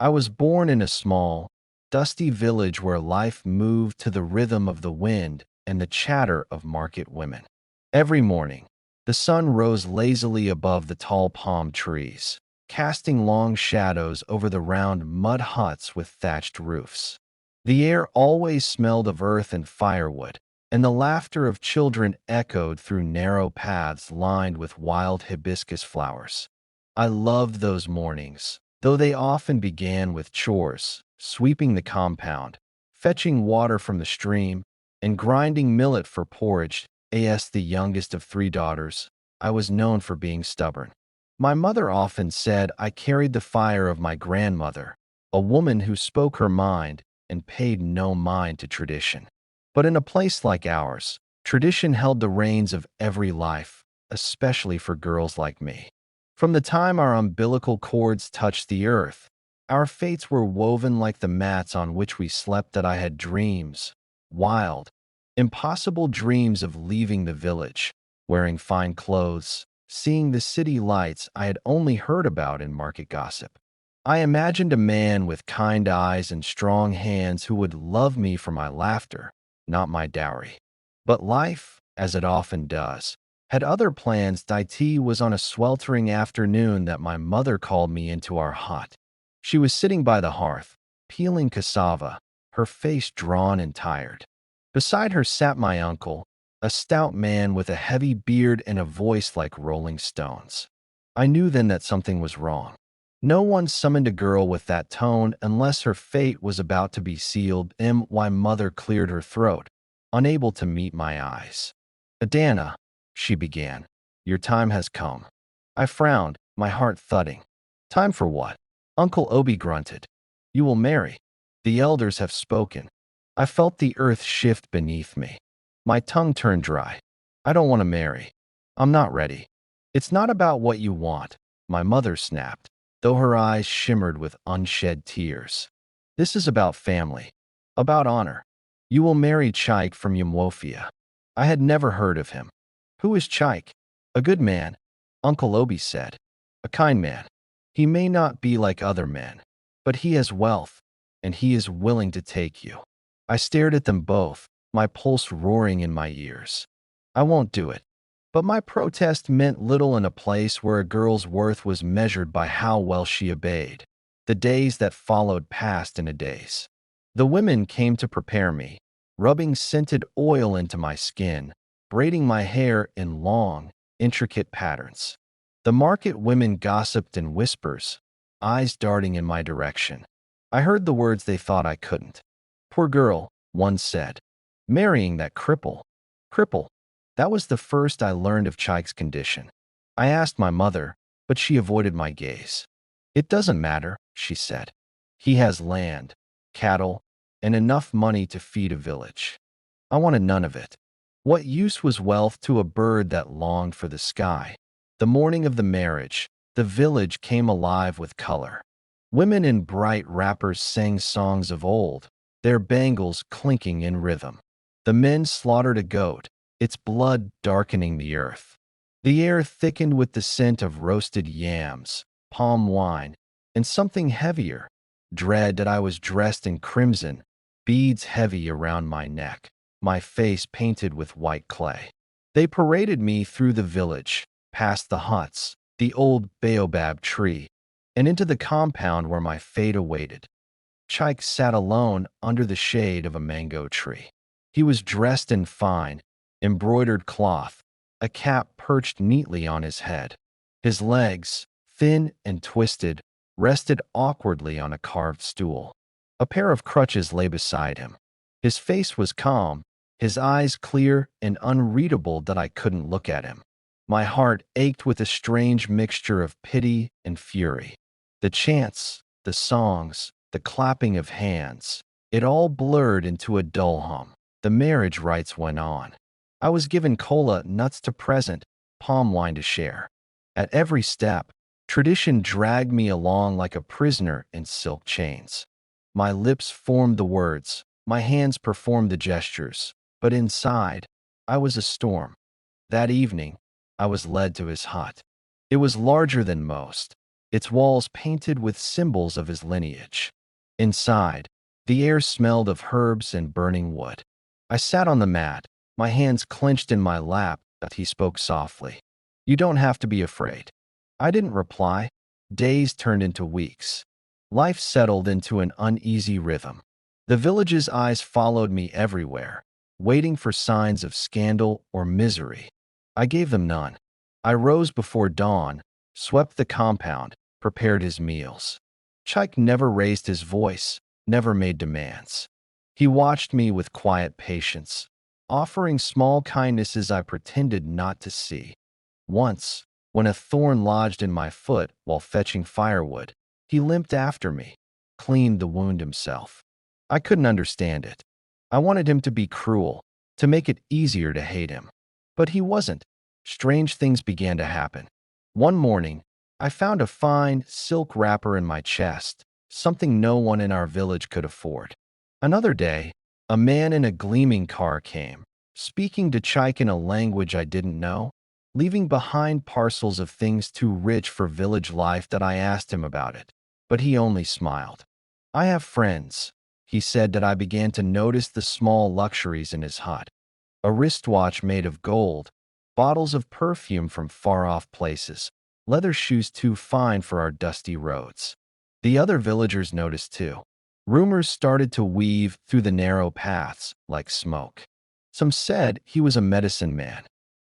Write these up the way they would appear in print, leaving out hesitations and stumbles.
I was born in a small, dusty village where life moved to the rhythm of the wind and the chatter of market women. Every morning, the sun rose lazily above the tall palm trees, casting long shadows over the round mud huts with thatched roofs. The air always smelled of earth and firewood, and the laughter of children echoed through narrow paths lined with wild hibiscus flowers. I loved those mornings, though they often began with chores, sweeping the compound, fetching water from the stream, and grinding millet for porridge. As the youngest of three daughters, I was known for being stubborn. My mother often said I carried the fire of my grandmother, a woman who spoke her mind and paid no mind to tradition. But in a place like ours, tradition held the reins of every life, especially for girls like me. From the time our umbilical cords touched the earth, our fates were woven like the mats on which we slept. That I had dreams, wild, impossible dreams of leaving the village, wearing fine clothes, seeing the city lights I had only heard about in market gossip. I imagined a man with kind eyes and strong hands who would love me for my laughter, not my dowry. But life, as it often does, had other plans. 𝘼𝙛𝙧𝙤𝙬 was on a sweltering afternoon that my mother called me into our hut. She was sitting by the hearth, peeling cassava, her face drawn and tired. Beside her sat my uncle, a stout man with a heavy beard and a voice like rolling stones. I knew then that something was wrong. No one summoned a girl with that tone unless her fate was about to be sealed. My mother cleared her throat, unable to meet my eyes. "Adana," she began, "your time has come." I frowned, my heart thudding. "Time for what?" Uncle Obi grunted. "You will marry. The elders have spoken." I felt the earth shift beneath me. My tongue turned dry. "I don't want to marry. I'm not ready." "It's not about what you want," my mother snapped, though her eyes shimmered with unshed tears. "This is about family, about honor. You will marry 𝘵𝙧𝙧 from Umuofia." I had never heard of him. "Who is 𝘵𝙧𝙧? "A good man," Uncle Obi said. "A kind man. He may not be like other men, but he has wealth, and he is willing to take you." I stared at them both, my pulse roaring in my ears. "I won't do it." But my protest meant little in a place where a girl's worth was measured by how well she obeyed. The days that followed passed in a daze. The women came to prepare me, rubbing scented oil into my skin, braiding my hair in long, intricate patterns. The market women gossiped in whispers, eyes darting in my direction. I heard the words they thought I couldn't. "Poor girl," one said. "Marrying that cripple." Cripple. That was the first I learned of 𝘵𝙧𝙧's condition. I asked my mother, but she avoided my gaze. "It doesn't matter," she said. "He has land, cattle, and enough money to feed a village." I wanted none of it. What use was wealth to a bird that longed for the sky? The morning of the marriage, the village came alive with color. Women in bright wrappers sang songs of old, their bangles clinking in rhythm. The men slaughtered a goat, its blood darkening the earth. The air thickened with the scent of roasted yams, palm wine, and something heavier, dread. That I was dressed in crimson, beads heavy around my neck, my face painted with white clay. They paraded me through the village, past the huts, the old baobab tree, and into the compound where my fate awaited. 𝘵𝙧𝙧 sat alone under the shade of a mango tree. He was dressed in fine, embroidered cloth, a cap perched neatly on his head. His legs, thin and twisted, rested awkwardly on a carved stool. A pair of crutches lay beside him. His face was calm, his eyes clear and unreadable. That I couldn't look at him. My heart ached with a strange mixture of pity and fury. The chants, the songs, the clapping of hands, it all blurred into a dull hum. The marriage rites went on. I was given cola nuts to present, palm wine to share. At every step, tradition dragged me along like a prisoner in silk chains. My lips formed the words, my hands performed the gestures, but inside, I was a storm. That evening, I was led to his hut. It was larger than most. its walls painted with symbols of his lineage. Inside, the air smelled of herbs and burning wood. I sat on the mat, my hands clenched in my lap, but he spoke softly. "You don't have to be afraid." I didn't reply. Days turned into weeks. Life settled into an uneasy rhythm. The village's eyes followed me everywhere, waiting for signs of scandal or misery. I gave them none. I rose before dawn, swept the compound, prepared his meals. 𝘨𝙧𝙤𝙬 never raised his voice, never made demands. He watched me with quiet patience, offering small kindnesses I pretended not to see. Once, when a thorn lodged in my foot while fetching firewood, he limped after me, cleaned the wound himself. I couldn't understand it. I wanted him to be cruel, to make it easier to hate him. But he wasn't. Strange things began to happen. One morning, I found a fine silk wrapper in my chest, something no one in our village could afford. Another day, a man in a gleaming car came, speaking to 𝘨𝙧𝙤𝙬 in a language I didn't know, leaving behind parcels of things too rich for village life that I asked him about it. But he only smiled. "I have friends," he said. That I began to notice the small luxuries in his hut. A wristwatch made of gold, bottles of perfume from far-off places, leather shoes too fine for our dusty roads. The other villagers noticed too. Rumors started to weave through the narrow paths like smoke. Some said he was a medicine man.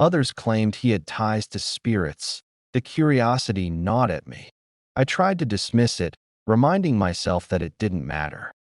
Others claimed he had ties to spirits. The curiosity gnawed at me. I tried to dismiss it, reminding myself that it didn't matter.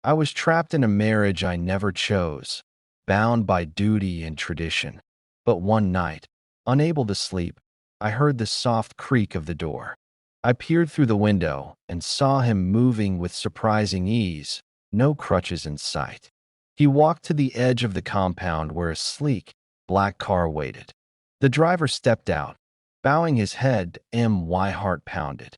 I was trapped in a marriage I never chose, bound by duty and tradition. But one night, unable to sleep, I heard the soft creak of the door. I peered through the window and saw him moving with surprising ease, no crutches in sight. He walked to the edge of the compound where a sleek, black car waited. The driver stepped out, bowing his head. My heart pounded.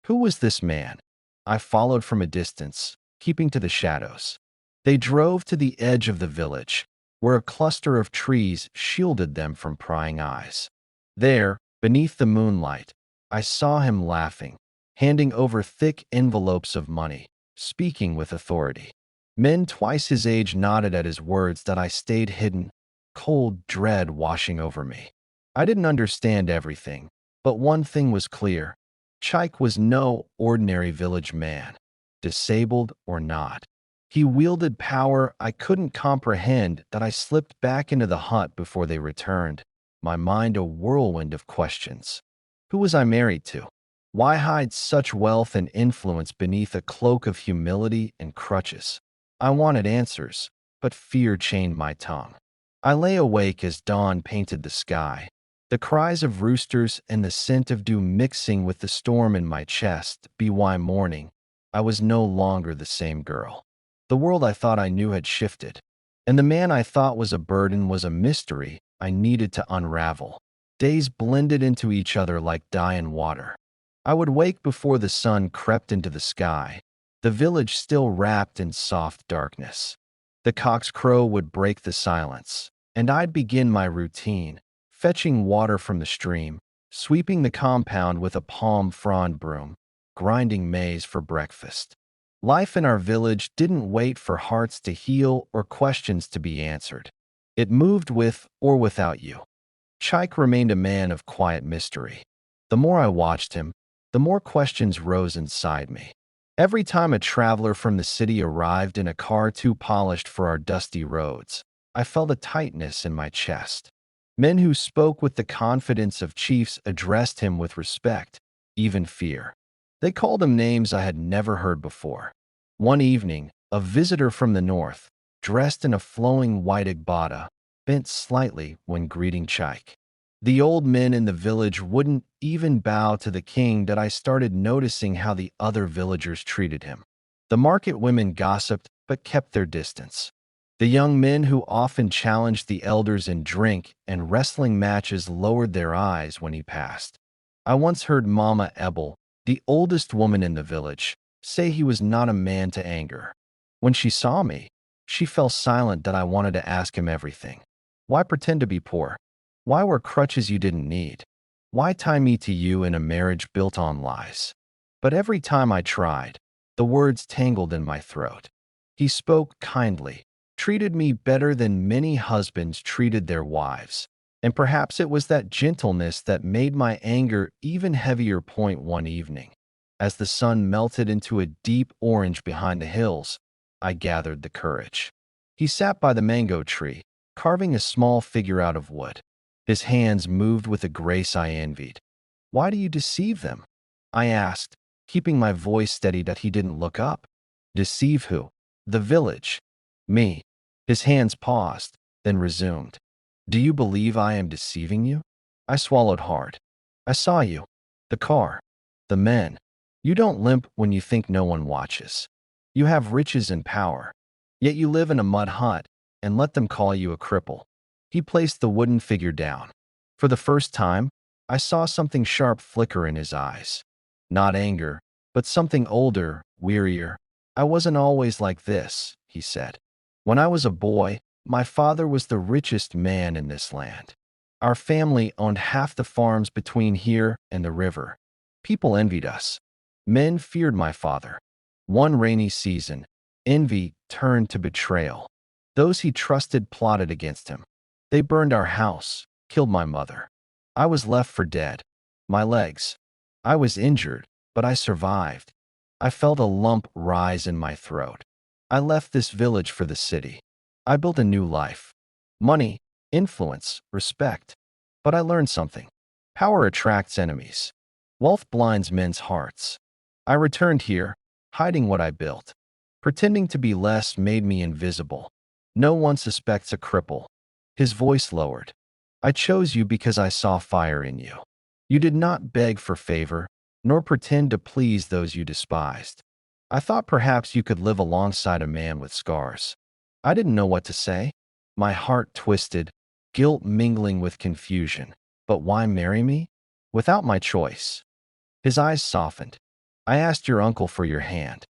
Who was this man? I followed from a distance, keeping to the shadows. They drove to the edge of the village, where a cluster of trees shielded them from prying eyes. There, beneath the moonlight, I saw him laughing, handing over thick envelopes of money, speaking with authority. Men twice his age nodded at his words that I stayed hidden, cold dread washing over me. I didn't understand everything, but one thing was clear. 𝘨𝙧𝙤𝙬 was no ordinary village man, disabled or not. He wielded power I couldn't comprehend. That I slipped back into the hut before they returned, my mind a whirlwind of questions. Who was I married to? Why hide such wealth and influence beneath a cloak of humility and crutches? I wanted answers, but fear chained my tongue. I lay awake as dawn painted the sky, the cries of roosters and the scent of dew mixing with the storm in my chest. By morning, I was no longer the same girl. The world I thought I knew had shifted, and the man I thought was a burden was a mystery I needed to unravel. Days blended into each other like dye and water. I would wake before the sun crept into the sky, the village still wrapped in soft darkness. The cock's crow would break the silence, and I'd begin my routine, fetching water from the stream, sweeping the compound with a palm frond broom, grinding maize for breakfast. Life in our village didn't wait for hearts to heal or questions to be answered. It moved with or without you. 𝘨𝙧𝙤𝙬 remained a man of quiet mystery. The more I watched him, the more questions rose inside me. Every time a traveler from the city arrived in a car too polished for our dusty roads, I felt a tightness in my chest. Men who spoke with the confidence of chiefs addressed him with respect, even fear. They called him names I had never heard before. One evening, a visitor from the north, dressed in a flowing white 𝘼𝙛𝙧𝙤𝙬, bent slightly when greeting 𝘨𝙧𝙤𝙬. The old men in the village wouldn't even bow to the king. That I started noticing how the other villagers treated him. The market women gossiped but kept their distance. The young men who often challenged the elders in drink and wrestling matches lowered their eyes when he passed. I once heard Mama Ebel, the oldest woman in the village, say he was not a man to anger. When she saw me, she fell silent. That I wanted to ask him everything. Why pretend to be poor? Why wear crutches you didn't need? Why tie me to you in a marriage built on lies? But every time I tried, the words tangled in my throat. He spoke kindly, treated me better than many husbands treated their wives, and perhaps it was that gentleness that made my anger even heavier. One evening, as the sun melted into a deep orange behind the hills, I gathered the courage. He sat by the mango tree, carving a small figure out of wood. His hands moved with a grace I envied. "Why do you deceive them?" I asked, keeping my voice steady that he didn't look up. "Deceive who?" "The village." "Me." His hands paused, then resumed. "Do you believe I am deceiving you?" I swallowed hard. "I saw you. The car. The men. You don't limp when you think no one watches. You have riches and power. Yet you live in a mud hut and let them call you a cripple." He placed the wooden figure down. For the first time, I saw something sharp flicker in his eyes. Not anger, but something older, wearier. "I wasn't always like this," he said. "When I was a boy, my father was the richest man in this land. Our family owned half the farms between here and the river. People envied us. Men feared my father. One rainy season, envy turned to betrayal. Those he trusted plotted against him. They burned our house, killed my mother. I was left for dead. My legs. I was injured, but I survived. I felt a lump rise in my throat. I left this village for the city. I built a new life. Money, influence, respect. But I learned something. Power attracts enemies. Wealth blinds men's hearts. I returned here, hiding what I built. Pretending to be less made me invisible. No one suspects a cripple." His voice lowered. "I chose you because I saw fire in you. You did not beg for favor, nor pretend to please those you despised. I thought perhaps you could live alongside a man with scars." I didn't know what to say. My heart twisted, guilt mingling with confusion. "But why marry me?" "Without my choice." His eyes softened. "I asked your uncle for your hand.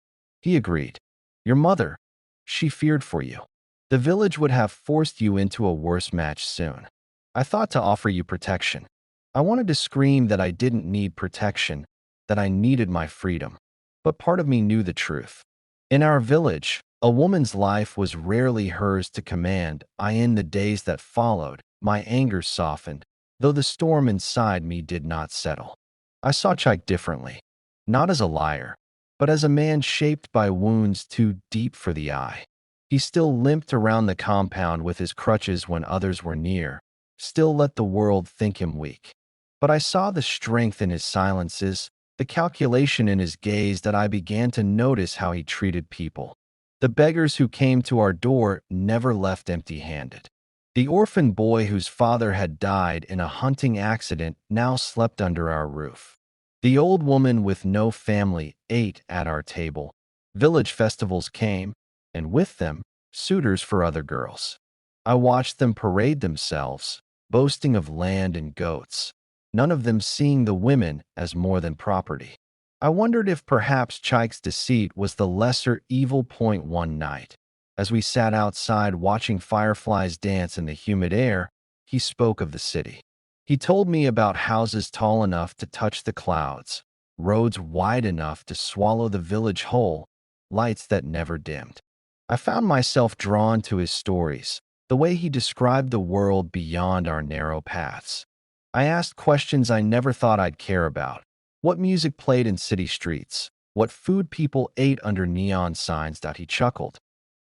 He agreed. Your mother, she feared for you. The village would have forced you into a worse match soon. I thought to offer you protection. I wanted to scream that I didn't need protection, that I needed my freedom. But part of me knew the truth. In our village, a woman's life was rarely hers to command. In the days that followed, my anger softened, though the storm inside me did not settle. I saw 𝘨𝙧𝙤𝙬 differently, not as a liar, but as a man shaped by wounds too deep for the eye. He still limped around the compound with his crutches when others were near, still let the world think him weak. But I saw the strength in his silences, the calculation in his gaze, that I began to notice how he treated people. The beggars who came to our door never left empty-handed. The orphan boy whose father had died in a hunting accident now slept under our roof. The old woman with no family ate at our table. Village festivals came, and with them, suitors for other girls. I watched them parade themselves, boasting of land and goats, none of them seeing the women as more than property. I wondered if perhaps 𝘨𝙧𝙬𝙬 deceit was the lesser evil. One night, as we sat outside watching fireflies dance in the humid air, he spoke of the city. He told me about houses tall enough to touch the clouds, roads wide enough to swallow the village whole, lights that never dimmed. I found myself drawn to his stories, the way he described the world beyond our narrow paths. I asked questions I never thought I'd care about. What music played in city streets? What food people ate under neon signs? He chuckled.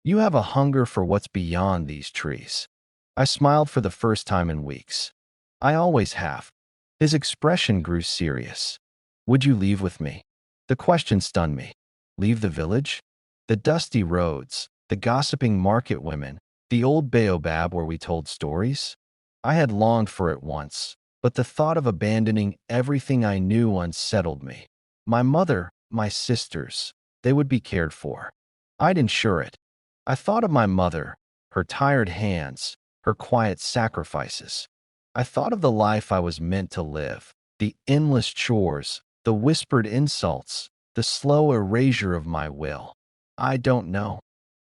"You have a hunger for what's beyond these trees." I smiled for the first time in weeks. "I always have." His expression grew serious. "Would you leave with me?" The question stunned me. Leave the village? The dusty roads, the gossiping market women, the old baobab where we told stories? I had longed for it once, but the thought of abandoning everything I knew unsettled me. My mother, my sisters, they would be cared for. I'd ensure it. I thought of my mother, her tired hands, her quiet sacrifices. I thought of the life I was meant to live, the endless chores, the whispered insults, the slow erasure of my will. "I don't know,"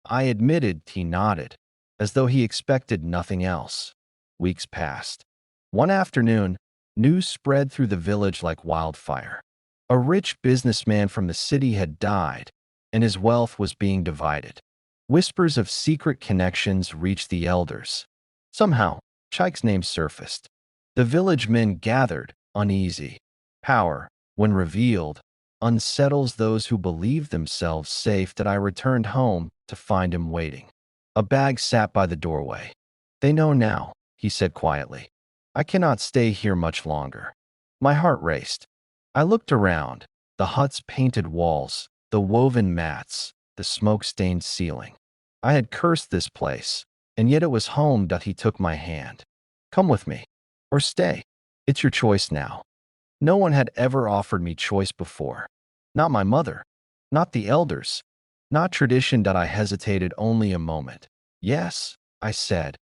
I admitted. He nodded, as though he expected nothing else. Weeks passed. One afternoon, news spread through the village like wildfire. A rich businessman from the city had died, and his wealth was being divided. Whispers of secret connections reached the elders. Somehow, 𝘨𝙧𝙬𝙬 name surfaced. The village men gathered, uneasy. Power, when revealed, unsettles those who believe themselves safe. That I returned home to find him waiting. A bag sat by the doorway. "They know now," he said quietly. "I cannot stay here much longer." My heart raced. I looked around, the hut's painted walls, the woven mats, the smoke-stained ceiling. I had cursed this place, and yet it was home. He took my hand. "Come with me, or stay. It's your choice now." No one had ever offered me choice before. Not my mother, not the elders, not tradition. I hesitated only a moment. "Yes," I said.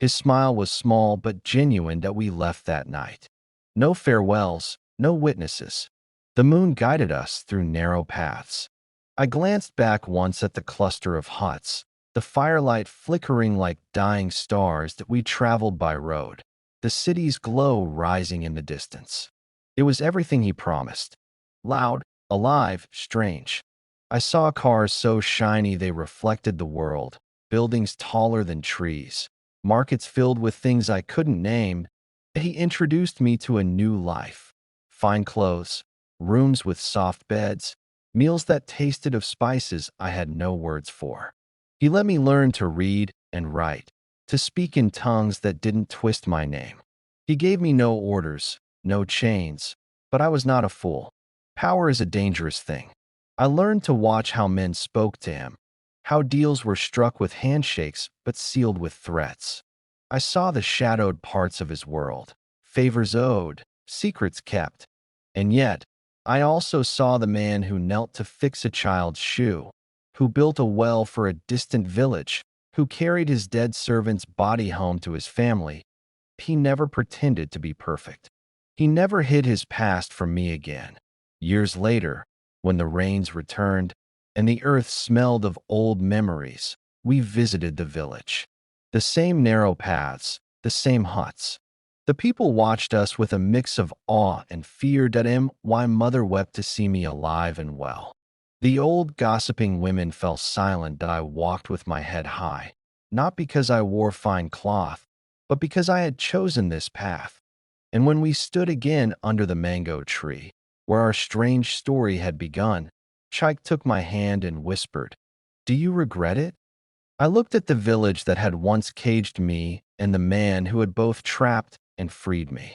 His smile was small but genuine. We left that night. No farewells, no witnesses. The moon guided us through narrow paths. I glanced back once at the cluster of huts, the firelight flickering like dying stars. That we traveled by road, the city's glow rising in the distance. It was everything he promised. Loud, alive, strange. I saw cars so shiny they reflected the world, buildings taller than trees, markets filled with things I couldn't name. He introduced me to a new life. Fine clothes, rooms with soft beds, meals that tasted of spices I had no words for. He let me learn to read and write, to speak in tongues that didn't twist my name. He gave me no orders, no chains, but I was not a fool. Power is a dangerous thing. I learned to watch how men spoke to him, how deals were struck with handshakes but sealed with threats. I saw the shadowed parts of his world, favors owed, secrets kept. And yet, I also saw the man who knelt to fix a child's shoe, who built a well for a distant village, who carried his dead servant's body home to his family. He never pretended to be perfect. He never hid his past from me again. Years later, when the rains returned and the earth smelled of old memories, we visited the village. The same narrow paths, the same huts. The people watched us with a mix of awe and fear. My mother wept to see me alive and well. The old gossiping women fell silent. I walked with my head high, not because I wore fine cloth, but because I had chosen this path. And when we stood again under the mango tree, where our strange story had begun, 𝘨𝙧𝙬𝙬 took my hand and whispered, "Do you regret it?" I looked at the village that had once caged me and the man who had both trapped and freed me.